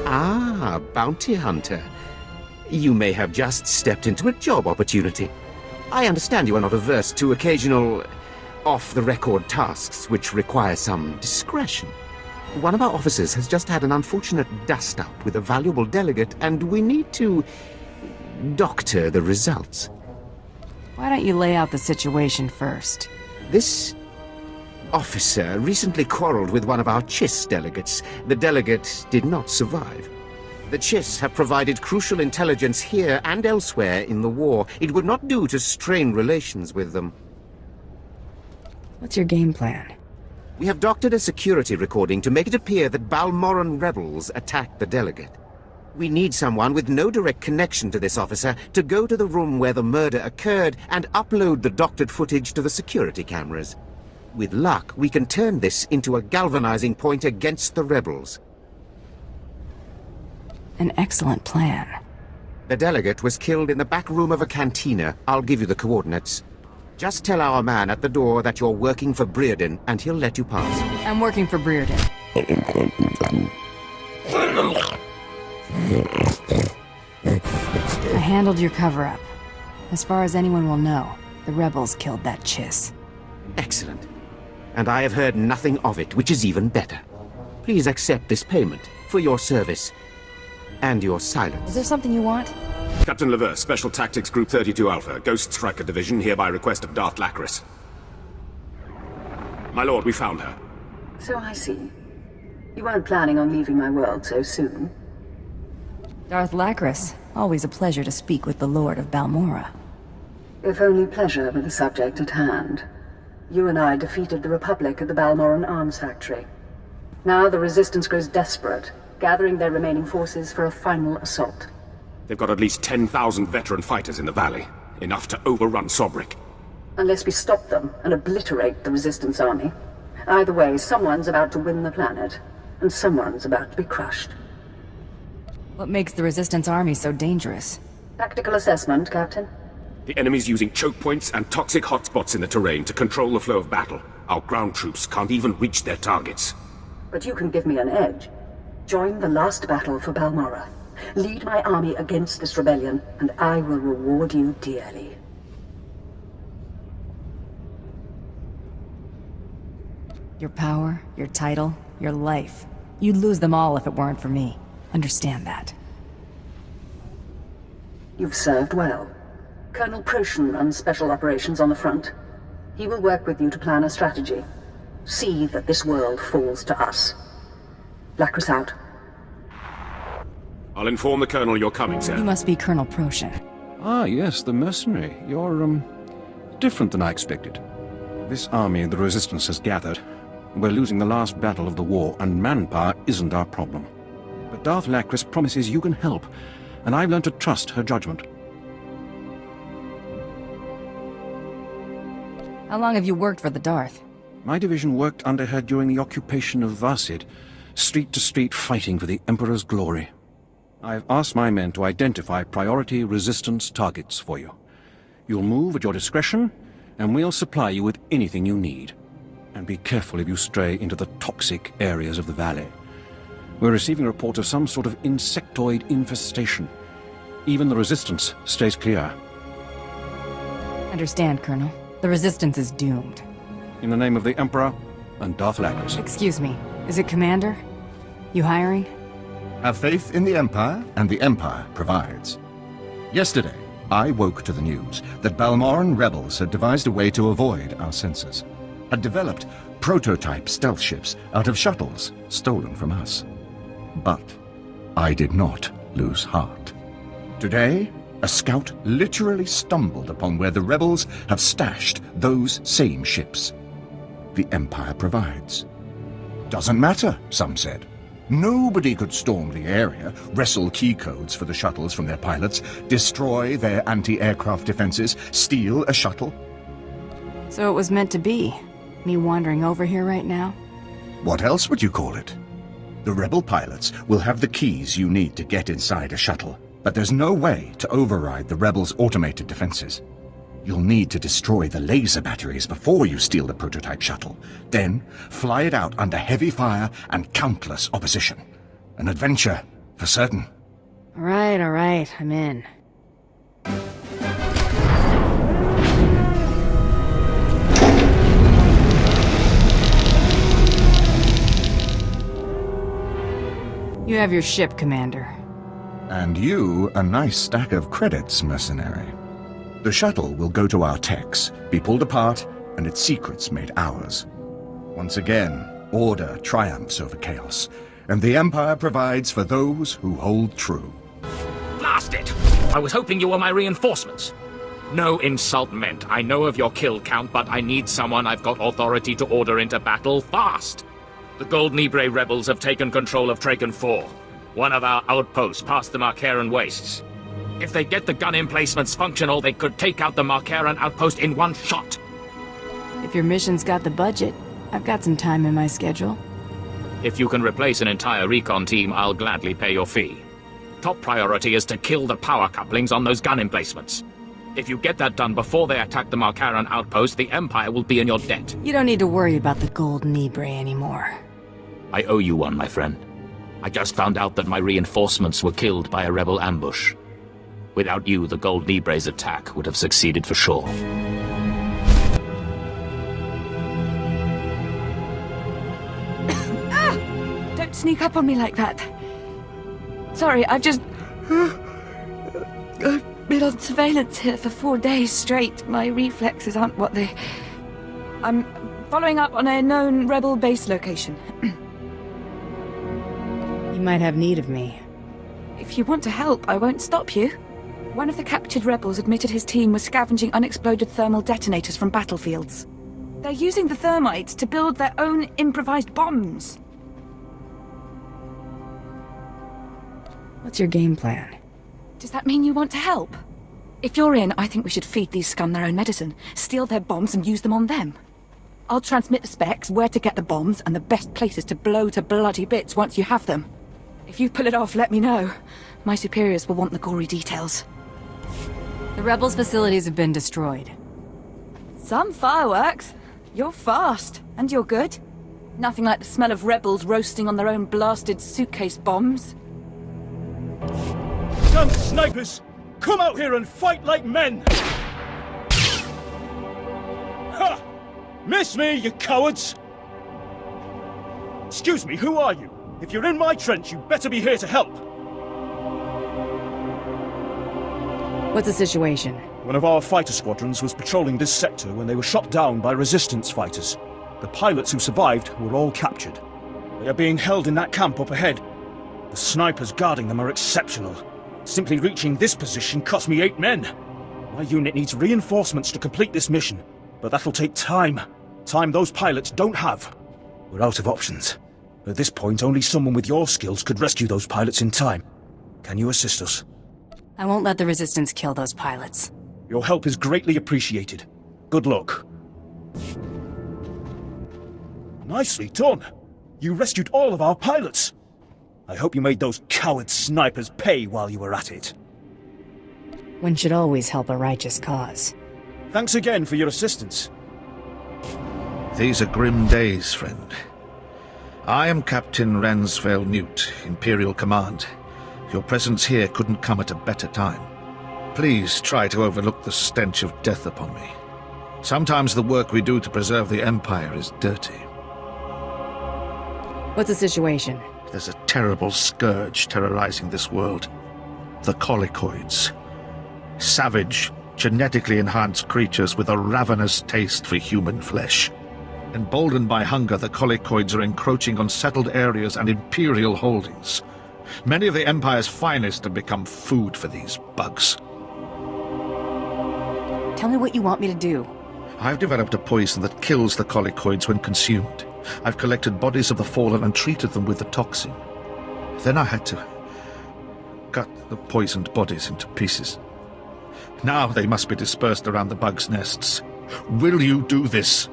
Ah, bounty hunter. You may have just stepped into a job opportunity. I understand you are not averse to occasional off-the-record tasks which require some discretion. One of our officers has just had an unfortunate dust-up with a valuable delegate, and we need to doctor the results. Why don't you lay out the situation first? This officer recently quarreled with one of our CHIS delegates. The delegate did not survive. The CHIS have provided crucial intelligence here and elsewhere in the war. It would not do to strain relations with them. What's your game plan? We have doctored a security recording to make it appear that Balmorran rebels attacked the delegate. We need someone with no direct connection to this officer to go to the room where the murder occurred and upload the doctored footage to the security cameras. With luck, we can turn this into a galvanizing point against the rebels. An excellent plan. The delegate was killed in the back room of a cantina. I'll give you the coordinates. Just tell our man at the door that you're working for Brearden, and he'll let you pass. I'm working for Brearden. I handled your cover-up. As far as anyone will know, the rebels killed that Chiss. Excellent. And I have heard nothing of it, which is even better. Please accept this payment for your service and your silence. Is there something you want? Captain Lever, Special Tactics Group 32 Alpha, Ghost Striker Division, here by request of Darth Lacris. My lord, we found her. So I see. You weren't planning on leaving my world so soon. Darth Lacris. Always a pleasure to speak with the Lord of Balmorra. If only pleasure were the subject at hand. You and I defeated the Republic at the Balmorran Arms Factory. Now the Resistance grows desperate, gathering their remaining forces for a final assault. They've got at least 10,000 veteran fighters in the valley. Enough to overrun Sobrik. Unless we stop them and obliterate the Resistance army. Either way, someone's about to win the planet, and someone's about to be crushed. What makes the Resistance army so dangerous? Tactical assessment, Captain. The enemy's using choke points and toxic hotspots in the terrain to control the flow of battle. Our ground troops can't even reach their targets. But you can give me an edge. Join the last battle for Balmorra. Lead my army against this rebellion, and I will reward you dearly. Your power, your title, your life. You'd lose them all if it weren't for me. Understand that. You've served well. Colonel Proshin runs special operations on the front. He will work with you to plan a strategy. See that this world falls to us. Lacris out. I'll inform the Colonel you're coming, sir. You must be Colonel Proshin. Ah, yes, the mercenary. You're, different than I expected. This army the Resistance has gathered. We're losing the last battle of the war, and manpower isn't our problem. But Darth Lacris promises you can help, and I've learned to trust her judgment. How long have you worked for the Darth? My division worked under her during the occupation of Varsid, street to street fighting for the Emperor's glory. I've asked my men to identify priority Resistance targets for you. You'll move at your discretion, and we'll supply you with anything you need. And be careful if you stray into the toxic areas of the valley. We're receiving reports of some sort of insectoid infestation. Even the Resistance stays clear. Understand, Colonel. The Resistance is doomed. In the name of the Emperor and Darth Lacris. Excuse me, is it Commander? You hiring? Have faith in the Empire, and the Empire provides. Yesterday, I woke to the news that Balmorran rebels had devised a way to avoid our censors. Had developed prototype stealth ships out of shuttles stolen from us. But I did not lose heart. Today, a scout literally stumbled upon where the rebels have stashed those same ships. The Empire provides. Doesn't matter, some said. Nobody could storm the area, wrestle key codes for the shuttles from their pilots, destroy their anti-aircraft defenses, steal a shuttle. So it was meant to be. Me wandering over here right now? What else would you call it? The rebel pilots will have the keys you need to get inside a shuttle, but there's no way to override the rebels' automated defenses. You'll need to destroy the laser batteries before you steal the prototype shuttle, then fly it out under heavy fire and countless opposition. An adventure For certain. All right, I'm in. You have your ship, Commander. And you a nice stack of credits, mercenary. The shuttle will go to our techs, be pulled apart, and its secrets made ours. Once again, order triumphs over chaos, and the Empire provides for those who hold true. Blast it! I was hoping you were my reinforcements. No insult meant. I know of your kill count, but I need someone I've got authority to order into battle fast. The Gold Nibre rebels have taken control of Traken 4, one of our outposts past the Marcaran Wastes. If they get the gun emplacements functional, they could take out the Marcaran outpost in one shot. If your mission's got the budget, I've got some time in my schedule. If you can replace an entire recon team, I'll gladly pay your fee. Top priority is to kill the power couplings on those gun emplacements. If you get that done before they attack the Marcaran outpost, the Empire will be in your debt. You don't need to worry about the Gold Nibre anymore. I owe you one, my friend. I just found out that my reinforcements were killed by a rebel ambush. Without you, the Gold Nibre's attack would have succeeded for sure. Don't sneak up on me like that. Sorry, I've been on surveillance here for 4 days straight. My reflexes aren't what they... I'm following up on a known rebel base location. You might have need of me. If you want to help, I won't stop you. One of the captured rebels admitted his team was scavenging unexploded thermal detonators from battlefields. They're using the thermites to build their own improvised bombs. What's your game plan? Does that mean you want to help? If you're in, I think we should feed these scum their own medicine, steal their bombs and use them on them. I'll transmit the specs, where to get the bombs, and the best places to blow to bloody bits once you have them. If you pull it off, let me know. My superiors will want the gory details. The rebels' facilities have been destroyed. Some fireworks. You're fast, and you're good. Nothing like the smell of rebels roasting on their own blasted suitcase bombs. Damn snipers! Come out here and fight like men! Ha! Miss me, you cowards! Excuse me, who are you? If you're in my trench, you better be here to help! What's the situation? One of our fighter squadrons was patrolling this sector when they were shot down by resistance fighters. The pilots who survived were all captured. They are being held in that camp up ahead. The snipers guarding them are exceptional. Simply reaching this position cost me 8 men. My unit needs reinforcements to complete this mission, but that'll take time. Time those pilots don't have. We're out of options. At this point, only someone with your skills could rescue those pilots in time. Can you assist us? I won't let the Resistance kill those pilots. Your help is greatly appreciated. Good luck. Nicely done. You rescued all of our pilots. I hope you made those coward snipers pay while you were at it. One should always help a righteous cause. Thanks again for your assistance. These are grim days, friend. I am Captain Ransfell Newt, Imperial Command. Your presence here couldn't come at a better time. Please try to overlook the stench of death upon me. Sometimes the work we do to preserve the Empire is dirty. What's the situation? There's a terrible scourge terrorizing this world. The Colicoids. Savage, genetically enhanced creatures with a ravenous taste for human flesh. Emboldened by hunger, the Colicoids are encroaching on settled areas and Imperial holdings. Many of the Empire's finest have become food for these bugs. Tell me what you want me to do. I've developed a poison that kills the Colicoids when consumed. I've collected bodies of the fallen and treated them with the toxin. Then I had to cut the poisoned bodies into pieces. Now they must be dispersed around the bugs' nests. Will you do this?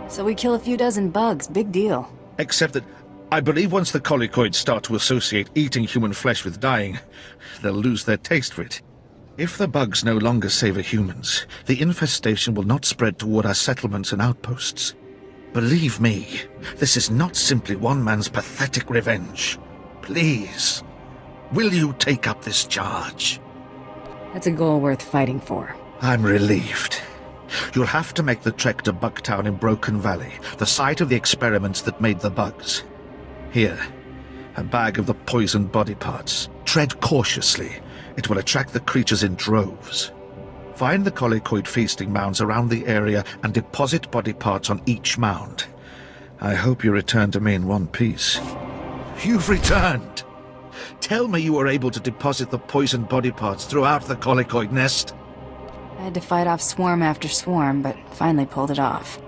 So we kill a few dozen bugs, big deal. Except that I believe once the Colicoids start to associate eating human flesh with dying, they'll lose their taste for it. If the bugs no longer savor humans, the infestation will not spread toward our settlements and outposts. Believe me, this is not simply one man's pathetic revenge. Please, Will you take up this charge? That's a goal worth fighting for. I'm relieved. You'll have to make the trek to Bugtown in Broken Valley, the site of the experiments that made the bugs. Here, a bag of the poisoned body parts. Tread cautiously. It will attract the creatures in droves. Find the colicoid feasting mounds around the area and deposit body parts on each mound. I hope you return to me in one piece. You've returned! Tell me you were able to deposit the poisoned body parts throughout the colicoid nest. I had to fight off swarm after swarm, but finally pulled it off.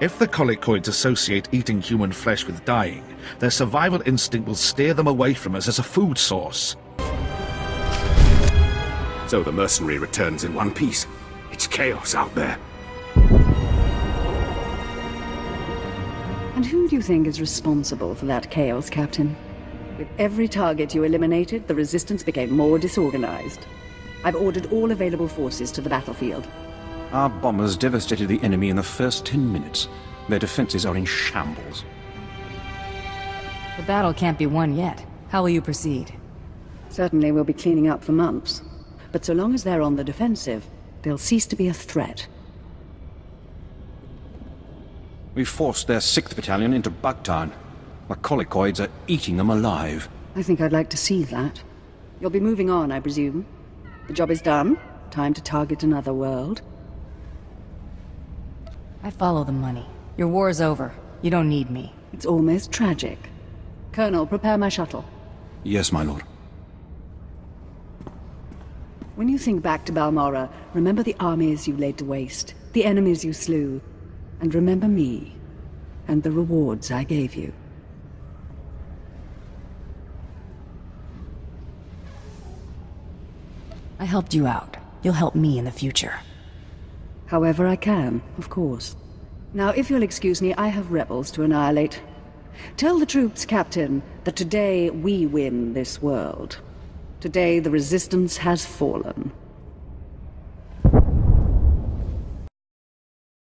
If the colicoids associate eating human flesh with dying, their survival instinct will steer them away from us as a food source. So the mercenary returns in one piece. It's chaos out there. And who do you think is responsible for that chaos, Captain? With every target you eliminated, the Resistance became more disorganized. I've ordered all available forces to the battlefield. Our bombers devastated the enemy in the first 10 minutes. Their defenses are in shambles. The battle can't be won yet. How will you proceed? Certainly we'll be cleaning up for months. But so long as they're on the defensive, they'll cease to be a threat. We forced their 6th Battalion into Bugtown. The colicoids are eating them alive. I think I'd like to see that. You'll be moving on, I presume. The job is done. Time to target another world. I follow the money. Your war's over. You don't need me. It's almost tragic. Colonel, prepare my shuttle. Yes, my lord. When you think back to Balmorra, remember the armies you laid to waste, the enemies you slew, and remember me, and the rewards I gave you. I helped you out. You'll help me in the future. However I can, of course. Now, if you'll excuse me, I have rebels to annihilate. Tell the troops, Captain, that today we win this world. Today the Resistance has fallen.